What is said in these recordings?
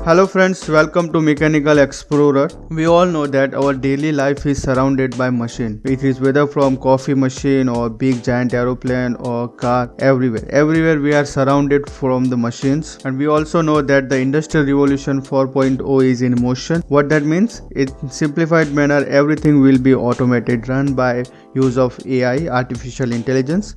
Hello friends, welcome to Mechanical Explorer. We all know that our daily life is surrounded by machine. It is whether from coffee machine or big giant aeroplane or car, everywhere. Everywhere we are surrounded from the machines, and we also know that the Industrial Revolution 4.0 is in motion. What that means? In simplified manner, everything will be automated, run by use of AI, artificial intelligence.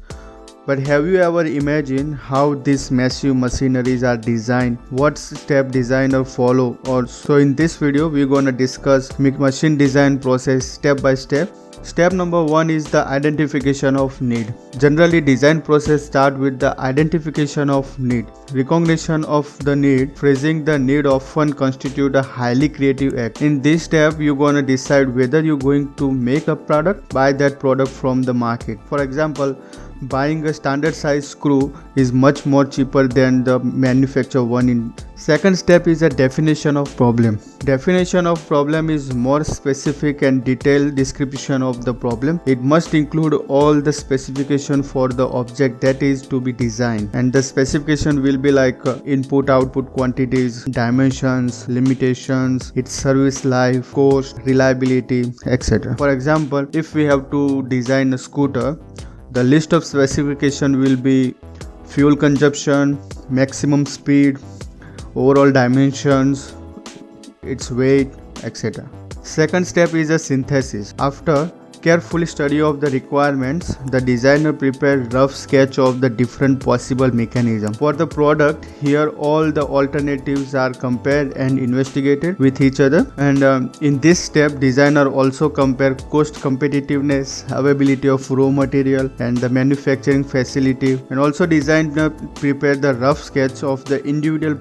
But have you ever imagined how these massive machineries are designed? What step designer follow? Or so in this video we're gonna discuss machine design process step by step. Step number 1 is the identification of need. Generally, design process start with the identification of need. Recognition of the need, phrasing the need often constitute a highly creative act. In this step, you're gonna decide whether you're going to make a product, buy that product from the market. For example, buying a standard size screw is much more cheaper than the manufactured one. Second step is a definition of problem. Definition of problem is more specific and detailed description of the problem. It must include all the specification for the object that is to be designed, and the specification will be like input output quantities, dimensions, limitations, its service life, cost, reliability, etc. For example, if we have to design a scooter, the list of specification will be fuel consumption, maximum speed, overall dimensions, its weight, etc. Second step is a synthesis. After careful study of the requirements, the designer prepared rough sketch of the different possible mechanism. For the product, here all the alternatives are compared and investigated with each other. And in this step, designer also compare cost competitiveness, availability of raw material, and the manufacturing facility. And also designer prepare the rough sketch of the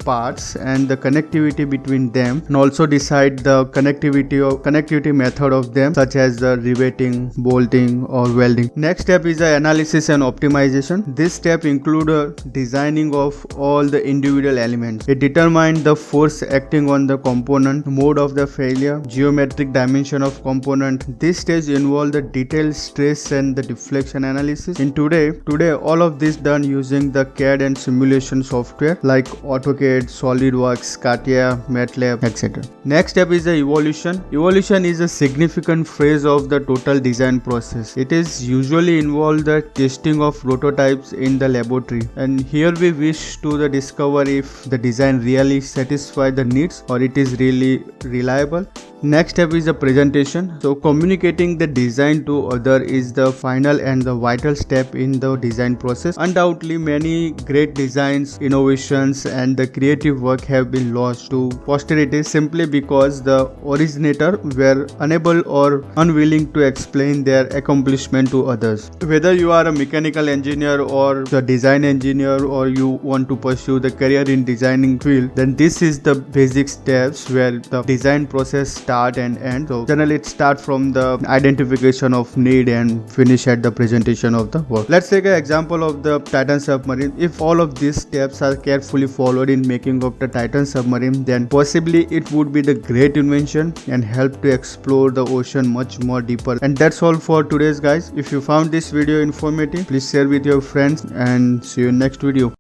parts and the connectivity between them, and also decide the connectivity method of them, such as the riveting, bolting or welding. Next step is the analysis and optimization. This step includes designing of all the individual elements. It determines the force acting on the component, mode of the failure, geometric dimension of component. This stage involves the detailed stress and the deflection analysis. In today all of this done using the CAD and simulation software like AutoCAD, SolidWorks, CATIA, MATLAB, etc. Next step is the evolution. Evolution is a significant phase of the total design process. It is usually involve the testing of prototypes in the laboratory, and here we wish to discover if the design really satisfies the needs or it is really reliable. Next step is the presentation. So communicating the design to other is the final and the vital step in the design process. Undoubtedly, many great designs, innovations, and the creative work have been lost to posterity simply because the originator were unable or unwilling to explain their accomplishment to others. Whether you are a mechanical engineer or the design engineer, or you want to pursue the career in designing field, then this is the basic steps where the design process start and end. So generally it starts from the identification of need and finish at the presentation of the work. Let's take an example of the Titan submarine. If all of these steps are carefully followed in making of the Titan submarine, then possibly it would be the great invention and help to explore the ocean much more deeper. And that's all for today's guys. If you found this video informative, please share with your friends and see you in next video.